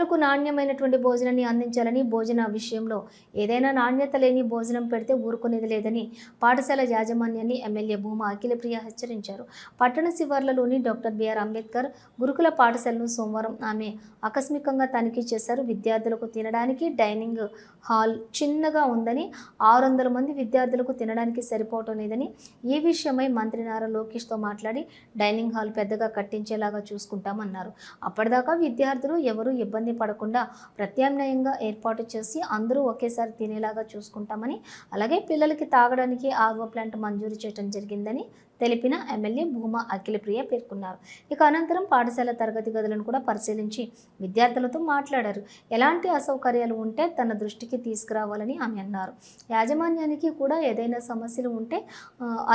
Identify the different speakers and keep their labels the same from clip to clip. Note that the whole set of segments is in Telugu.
Speaker 1: విద్యార్థులకు నాణ్యమైనటువంటి భోజనాన్ని అందించాలని, భోజన విషయంలో ఏదైనా నాణ్యత లేని భోజనం పెడితే ఊరుకునేది లేదని పాఠశాల యాజమాన్యాన్ని ఎమ్మెల్యే భూమా అఖిలప్రియ హెచ్చరించారు. పట్టణ శివార్లలోని డాక్టర్ బిఆర్ అంబేద్కర్ గురుకుల పాఠశాలను సోమవారం ఆమె ఆకస్మికంగా తనిఖీ చేశారు. విద్యార్థులకు తినడానికి డైనింగ్ హాల్ చిన్నగా ఉందని, 600 మంది విద్యార్థులకు తినడానికి సరిపోవటం లేదని, ఈ విషయమై మంత్రి నారా లోకేష్తో మాట్లాడి డైనింగ్ హాల్ పెద్దగా కట్టించేలాగా చూసుకుంటామన్నారు. అప్పటిదాకా విద్యార్థులు ఎవరూ ఇబ్బంది పడకుండా ప్రత్యామ్నాయంగా ఏర్పాటు చేసి అందరూ ఒకేసారి తినేలాగా చూసుకుంటామని, అలాగే పిల్లలకి తాగడానికి ఆర్వో ప్లాంట్ మంజూరు చేయడం జరిగిందని తెలిపిన ఎమ్మెల్యే భూమా అఖిలప్రియ పేర్కొన్నారు. ఇక అనంతరం పాఠశాల తరగతి గదులను కూడా పరిశీలించి విద్యార్థులతో మాట్లాడారు. ఎలాంటి అసౌకర్యాలు ఉంటే తన దృష్టికి తీసుకురావాలని ఆమె అన్నారు. యాజమాన్యానికి కూడా ఏదైనా సమస్యలు ఉంటే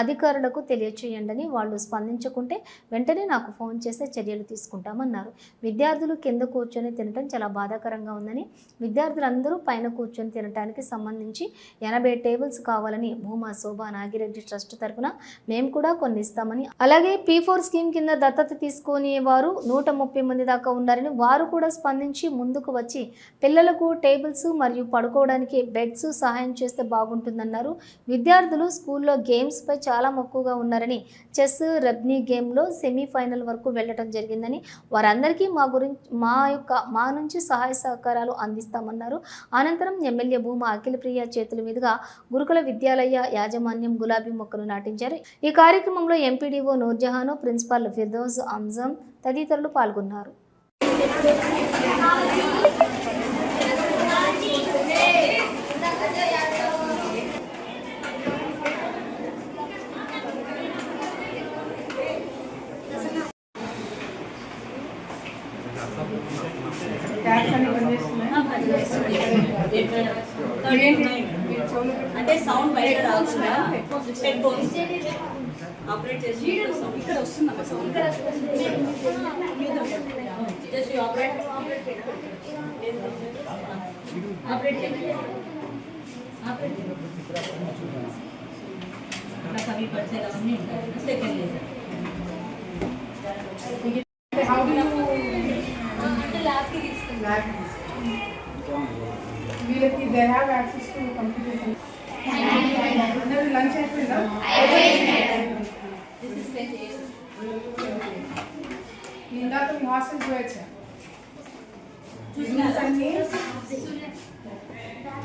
Speaker 1: అధికారులకు తెలియచేయండి, వాళ్ళు స్పందించకుంటే వెంటనే నాకు ఫోన్ చేసే చర్యలు తీసుకుంటామన్నారు. విద్యార్థులు కింద కూర్చొని తినటం చాలా బాధాకరంగా ఉందని, విద్యార్థులందరూ పైన కూర్చొని తినడానికి సంబంధించి 80 టేబుల్స్ కావాలని భూమా శోభా నాగిరెడ్డి ట్రస్ట్ తరఫున మేము కూడా కొన్ని ఇస్తామని, అలాగే P4 స్కీమ్ కింద దత్తత తీసుకునే వారు 130 మంది దాకా ఉన్నారని, వారు కూడా స్పందించి ముందుకు వచ్చి పిల్లలకు టేబుల్స్ మరియు పడుకోవడానికి బెడ్స్ సహాయం చేస్తే బాగుంటుందన్నారు. విద్యార్థులు స్కూల్లో గేమ్స్ పై చాలా మక్కువగా ఉన్నారని, చెస్, రగ్బీ గేమ్లో సెమీఫైనల్ వరకు వెళ్ళటం జరిగిందని, వారందరికీ మా నుంచి సహాయ సహకారాలు అందిస్తామన్నారు. అనంతరం ఎమ్మెల్యే భూమా అఖిలప్రియ చేతుల మీదుగా గురుకుల విద్యాలయ యాజమాన్యం గులాబీ మొక్కలు నాటించారు. ఈ కార్యక్రమంలో ఎంపీడీఓ నూర్జహాను, ప్రిన్సిపాల్ ఫిర్దౌస్ అంజం తదితరులు పాల్గొన్నారు.
Speaker 2: అంటే సౌండ్ బయట రాకుండా ఆపరేట్ చేసి ఇక్కడ వస్తుందమ్మా సౌండ్. జస్ట్ ఆపరేట్ నాకు అవి పడితే అవన్నీ ఉంటాయి. సెకండ్ లేజర్ అంటే ల్యాబ్కి తీసుకుంటాం.
Speaker 3: వీళ్ళకి they have access to computer. Lunch అయిపోయిందా? ఇందాక మీ హాస్టల్ పోయొచ్చా?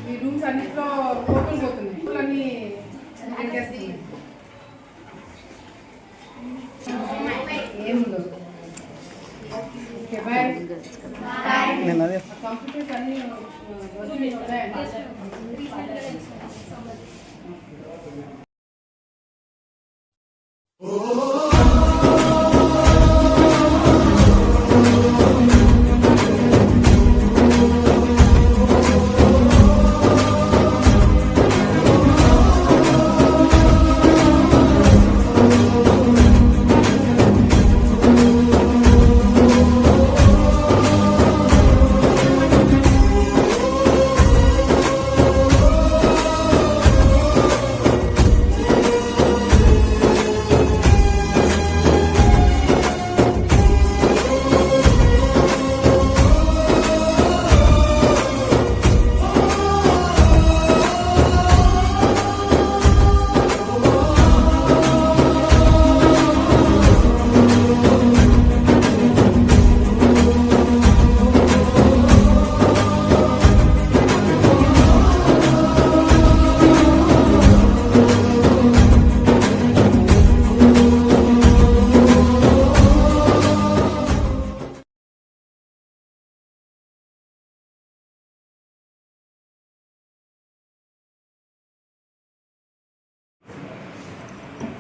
Speaker 3: మీ రూమ్స్ అన్నిట్లో ఫోటోలు పోతున్నాయి, అన్నీ ఏం ఉండదు. Okay bye. కంప్యూటర్స్ అన్నీ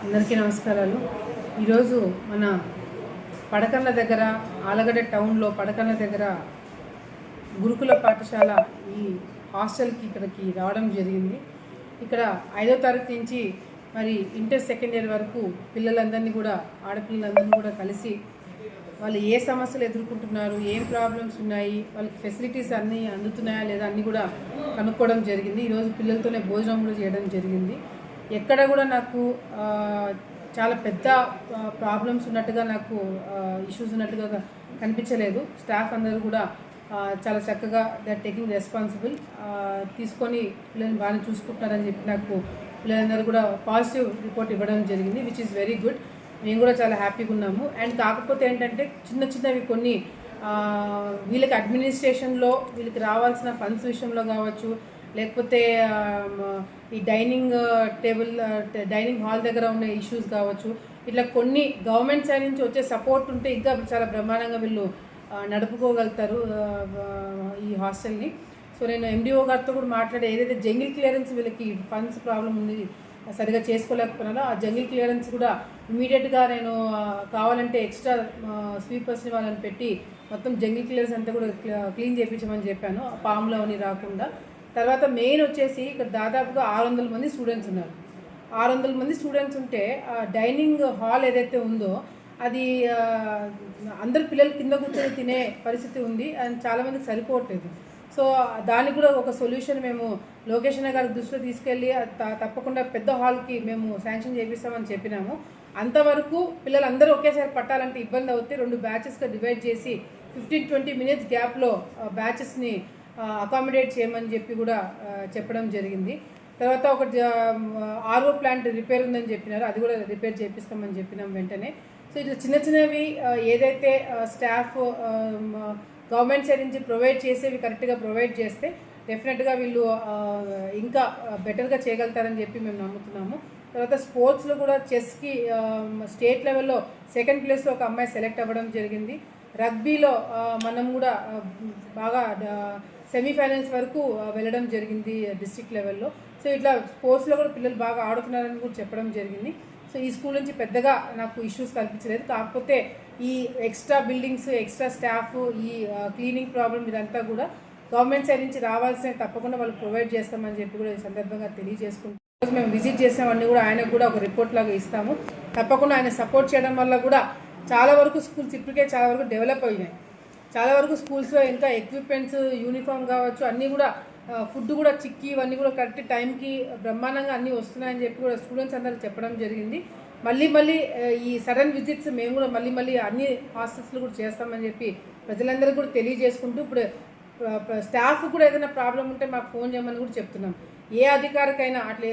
Speaker 3: అందరికీ నమస్కారాలు. ఈరోజు మన పడకళ్ళ దగ్గర, ఆలగడ్డ టౌన్లో పడకళ్ళ దగ్గర గురుకుల పాఠశాల ఈ హాస్టల్కి ఇక్కడికి రావడం జరిగింది. ఇక్కడ 5వ తరగతి నుంచి మరి ఇంటర్ సెకండ్ ఇయర్ వరకు పిల్లలందరినీ కూడా, ఆడపిల్లలందరినీ కూడా కలిసి వాళ్ళు ఏ సమస్యలు ఎదుర్కొంటున్నారు, ఏం ప్రాబ్లమ్స్ ఉన్నాయి, వాళ్ళకి ఫెసిలిటీస్ అన్నీ అందుతున్నాయా లేదా అన్నీ కూడా కనుక్కోవడం జరిగింది. ఈరోజు పిల్లలతోనే భోజనం కూడా చేయడం జరిగింది. ఎక్కడ కూడా నాకు చాలా పెద్ద ప్రాబ్లమ్స్ ఉన్నట్టుగా, నాకు ఇష్యూస్ ఉన్నట్టుగా కనిపించలేదు. స్టాఫ్ అందరూ కూడా చాలా చక్కగా దే ఆర్ టేకింగ్ రెస్పాన్సిబుల్, తీసుకొని పిల్లల్ని బాగా చూసుకుంటున్నారని చెప్పి నాకు పిల్లలందరూ కూడా పాజిటివ్ రిపోర్ట్ ఇవ్వడం జరిగింది, విచ్ ఈస్ వెరీ గుడ్. మేము కూడా చాలా హ్యాపీగా ఉన్నాము. అండ్ కాకపోతే ఏంటంటే చిన్నవి కొన్ని వీళ్ళకి అడ్మినిస్ట్రేషన్లో వీళ్ళకి రావాల్సిన ఫండ్స్ విషయంలో కావచ్చు, లేకపోతే ఈ డైనింగ్ హాల్ దగ్గర ఉన్న ఇష్యూస్ కావచ్చు, ఇట్లా కొన్ని గవర్నమెంట్ సైడ్ నుంచి వచ్చే సపోర్ట్ ఉంటే ఇంకా చాలా బ్రహ్మాండంగా వీళ్ళు నడుపుకోగలుగుతారు ఈ హాస్టల్ని. సో నేను ఎండిఓ గారితో కూడా మాట్లాడే, ఏదైతే జంగిల్ క్లియరెన్స్ వీళ్ళకి ఫండ్స్ ప్రాబ్లం ఉంది సరిగా చేసుకోలేకపోయినారో ఆ జంగిల్ క్లియరెన్స్ కూడా ఇమీడియట్గా నేను కావాలంటే ఎక్స్ట్రా స్వీపర్స్ని వాళ్ళని పెట్టి మొత్తం జంగిల్ క్లియరెన్స్ అంతా కూడా క్లీన్ చేయించమని చెప్పాను, పాములు అవన్నీ రాకుండా. తర్వాత మెయిన్ వచ్చేసి ఇక్కడ దాదాపుగా 600 మంది స్టూడెంట్స్ ఉన్నారు. 600 మంది స్టూడెంట్స్ ఉంటే డైనింగ్ హాల్ ఏదైతే ఉందో అది అందరు పిల్లలు కింద కూర్చొని తినే పరిస్థితి ఉంది, అది చాలామందికి సరిపోవట్లేదు. సో దానికి కూడా ఒక సొల్యూషన్ మేము లొకేషన్ గారి దృష్టిలో తీసుకెళ్ళి తప్పకుండా పెద్ద హాల్కి మేము శాంక్షన్ చేపిస్తామని చెప్పినాము. అంతవరకు పిల్లలందరూ ఒకేసారి పట్టాలంటే ఇబ్బంది అవుతే 2 బ్యాచెస్గా డివైడ్ చేసి 15-20 మినిట్స్ గ్యాప్లో బ్యాచెస్ని అకామిడేట్ చేయమని చెప్పి కూడా చెప్పడం జరిగింది. తర్వాత ఒక ఆర్ఓ ప్లాంట్ రిపేర్ ఉందని చెప్పినారు, అది కూడా రిపేర్ చేపిస్తామని చెప్పినాం వెంటనే. సో ఇట్లా చిన్నవి ఏదైతే స్టాఫ్ గవర్నమెంట్ సైడ్ నుంచి ప్రొవైడ్ చేసేవి కరెక్ట్గా ప్రొవైడ్ చేస్తే డెఫినెట్గా వీళ్ళు ఇంకా బెటర్గా చేయగలుగుతారని చెప్పి మేము నమ్ముతున్నాము. తర్వాత స్పోర్ట్స్లో కూడా చెస్కి స్టేట్ లెవెల్లో 2nd ప్లేస్లో ఒక అమ్మాయి సెలెక్ట్ అవ్వడం జరిగింది. రగ్బీలో మనం కూడా బాగా సెమీఫైనల్స్ వరకు వెళ్ళడం జరిగింది డిస్ట్రిక్ట్ లెవెల్లో. సో ఇట్లా స్పోర్ట్స్లో కూడా పిల్లలు బాగా ఆడుతున్నారని కూడా చెప్పడం జరిగింది. సో ఈ స్కూల్ నుంచి పెద్దగా నాకు ఇష్యూస్ కనిపించలేదు. కాకపోతే ఈ ఎక్స్ట్రా బిల్డింగ్స్, ఎక్స్ట్రా స్టాఫ్, ఈ క్లీనింగ్ ప్రాబ్లం ఇదంతా కూడా గవర్నమెంట్ సైడ్ నుంచి రావాల్సిన తప్పకుండా వాళ్ళు ప్రొవైడ్ చేస్తామని చెప్పి కూడా ఈ సందర్భంగా తెలియజేసుకుంటాం. ఈరోజు మేము విజిట్ చేసినవన్నీ కూడా ఆయనకు కూడా ఒక రిపోర్ట్ లాగా ఇస్తాము. తప్పకుండా ఆయన సపోర్ట్ చేయడం వల్ల కూడా చాలా వరకు స్కూల్స్ ఇప్పటికే చాలా వరకు డెవలప్ అయినాయి. చాలా వరకు స్కూల్స్లో ఇంకా ఎక్విప్మెంట్స్, యూనిఫామ్ కావచ్చు, అన్నీ కూడా ఫుడ్ కూడా చిక్కి ఇవన్నీ కూడా కరెక్ట్ టైంకి బ్రహ్మాండంగా అన్నీ వస్తున్నాయని చెప్పి కూడా స్టూడెంట్స్ అందరూ చెప్పడం జరిగింది. మళ్ళీ ఈ సడన్ విజిట్స్ మేము కూడా మళ్ళీ అన్ని హాస్టల్స్లో కూడా చేస్తామని చెప్పి ప్రజలందరికీ కూడా తెలియజేసుకుంటూ, ఇప్పుడు స్టాఫ్ కూడా ఏదైనా ప్రాబ్లం ఉంటే మాకు ఫోన్ చేయమని కూడా చెప్తున్నాం. ఏ అధికారికైనా అట్లే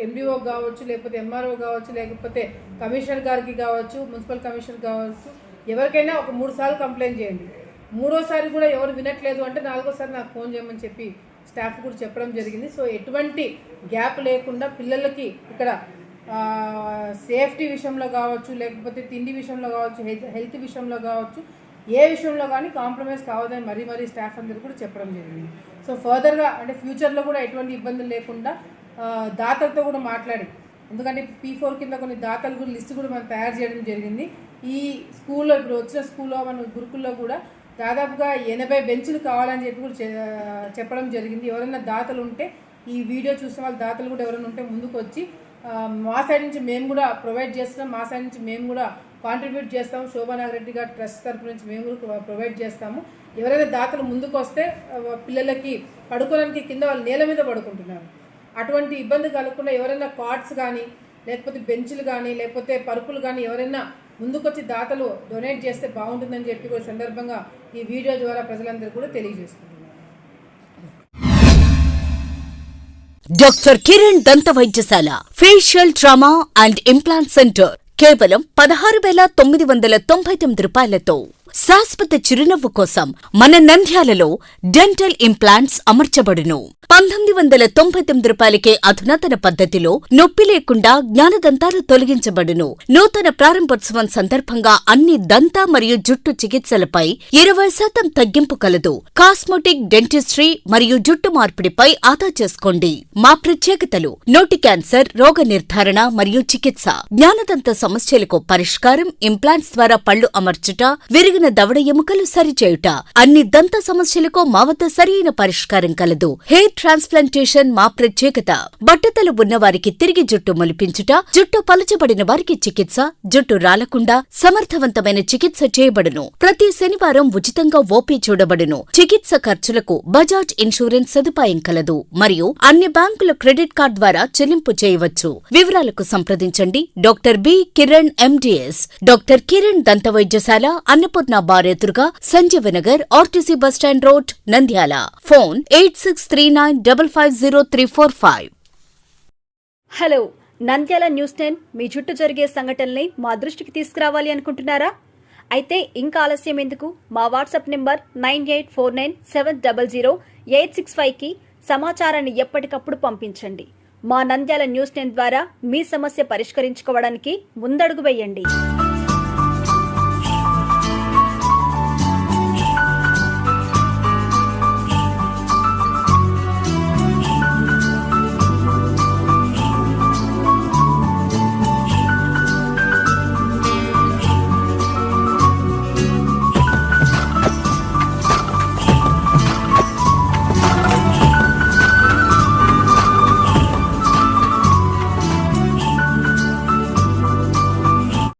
Speaker 3: ఎండిఓ కావచ్చు, లేకపోతే ఎంఆర్ఓ కావచ్చు, లేకపోతే కమిషనర్ గారికి కావచ్చు, మున్సిపల్ కమిషనర్ కావచ్చు, ఎవరికైనా ఒక 3 సార్లు కంప్లైంట్ చేయండి. 3వసారి కూడా ఎవరు వినట్లేదు అంటే 4వసారి నాకు ఫోన్ చేయమని చెప్పి స్టాఫ్ కూడా చెప్పడం జరిగింది. సో ఎటువంటి గ్యాప్ లేకుండా పిల్లలకి ఇక్కడ సేఫ్టీ విషయంలో కావచ్చు, లేకపోతే తిండి విషయంలో కావచ్చు, హెల్త్ విషయంలో కావచ్చు, ఏ విషయంలో కానీ కాంప్రమైజ్ కావద్దని మరీ స్టాఫ్ అందరూ కూడా చెప్పడం జరిగింది. సో ఫర్దర్గా అంటే ఫ్యూచర్లో కూడా ఎటువంటి ఇబ్బందులు లేకుండా దాతలతో కూడా మాట్లాడి, ఎందుకంటే P4 కింద కొన్ని దాతలు కూడా లిస్ట్ కూడా మనం తయారు చేయడం జరిగింది. ఈ స్కూల్లో ఇప్పుడు వచ్చిన స్కూల్లో మన గురుకుల్లో కూడా దాదాపుగా 80 బెంచ్లు కావాలని చెప్పి కూడా చెప్పడం జరిగింది. ఎవరైనా దాతలు ఉంటే ఈ వీడియో చూసిన వాళ్ళు దాతలు కూడా ఎవరైనా ఉంటే ముందుకు వచ్చి మా సైడ్ నుంచి మేము కూడా ప్రొవైడ్ చేస్తున్నాం, మా సైడ్ నుంచి మేము కూడా కాంట్రిబ్యూట్ చేస్తాము. శోభా నాగరెడ్డి గారి ట్రస్ట్ తరఫు నుంచి మేము కూడా ప్రొవైడ్ చేస్తాము. ఎవరైనా దాతలు ముందుకు వస్తే పిల్లలకి పడుకోవడానికి కింద వాళ్ళు నేల మీద పడుకుంటున్నారు, అటువంటి ఇబ్బంది కలగకుండా ఎవరైనా కార్డ్స్ కానీ, లేకపోతే బెంచ్లు కానీ, లేకపోతే పరుపులు కానీ ఎవరైనా ముందుకొచ్చి దాతలు డొనేట్ చేస్తే బాగుంటుందని చెప్పి కూడా సందర్భంగా ఈ వీడియో ద్వారా ప్రజలందరూ కూడా తెలియజేసుకుంటున్నారు.
Speaker 4: డాక్టర్ కిరణ్ దంత వైద్యశాల facial trauma and implant centre కేవలం 16,999 రూపాయలతో శాశ్వత చిరునవ్వు కోసం మన నంద్యాలలో డెంటల్ ఇంప్లాంట్స్ అమర్చబడును. 1999 రూపాయలకే అధునాతన పద్ధతిలో నొప్పి లేకుండా జ్ఞానదంతాలు తొలగించబడును. నూతన ప్రారంభోత్సవం సందర్భంగా అన్ని దంత మరియు జుట్టు చికిత్సలపై 20% తగ్గింపు కలదు. కాస్మోటిక్, డెంటిస్ట్రీ మరియు జుట్టు మార్పిడిపై ఆదా చేసుకోండి. మా ప్రత్యేకతలు: నోటి క్యాన్సర్, రోగ నిర్ధారణ మరియు చికిత్స, జ్ఞానదంత సమస్యలకు పరిష్కారం, ఇంప్లాంట్స్ ద్వారా పళ్లు అమర్చుట, విరిగిన దవడ ఎముకలు సరిచేయుట, అన్ని దంత సమస్యలకు మా వద్ద సరైన పరిష్కారం కలదు. హెయిర్ ట్రాన్స్ప్లాంటేషన్ మా ప్రత్యేకత. బట్టతలు ఉన్నవారికి తిరిగి జుట్టు మొలిపించుట, జుట్టు పలచబడిన వారికి చికిత్స, జుట్టు రాలకుండా సమర్థవంతమైన చికిత్స చేయబడును. ప్రతి శనివారం ఉచితంగా ఓపీ చూడబడును. చికిత్స ఖర్చులకు బజాజ్ ఇన్సూరెన్స్ సదుపాయం కలదు మరియు అన్ని బ్యాంకుల క్రెడిట్ కార్డ్ ద్వారా చెల్లింపు చేయవచ్చు. వివరాలకు సంప్రదించండి doctor B Kiran MDS, doctor Kiran దంత వైద్యశాల, అన్నపూర్ణ తెలంగాణ బార్ ఎదురుగా Sanjeevnagar RTC bus stand road Nandyal. Phone 8639550345.
Speaker 5: Hello, Nandyal news 10 మీ చుట్టూ జరిగే సంఘటనల్ని మా దృష్టికి తీసుకురావాలి అనుకుంటున్నారా? అయితే ఇంకా ఆలస్యం ఎందుకు? మా వాట్సాప్ నెంబర్ 9849700865కి సమాచారాన్ని ఎప్పటికప్పుడు పంపించండి. మా నంద్యాల న్యూస్ 10 ద్వారా మీ సమస్య పరిష్కరించుకోవడానికి ముందడుగు వేయండి.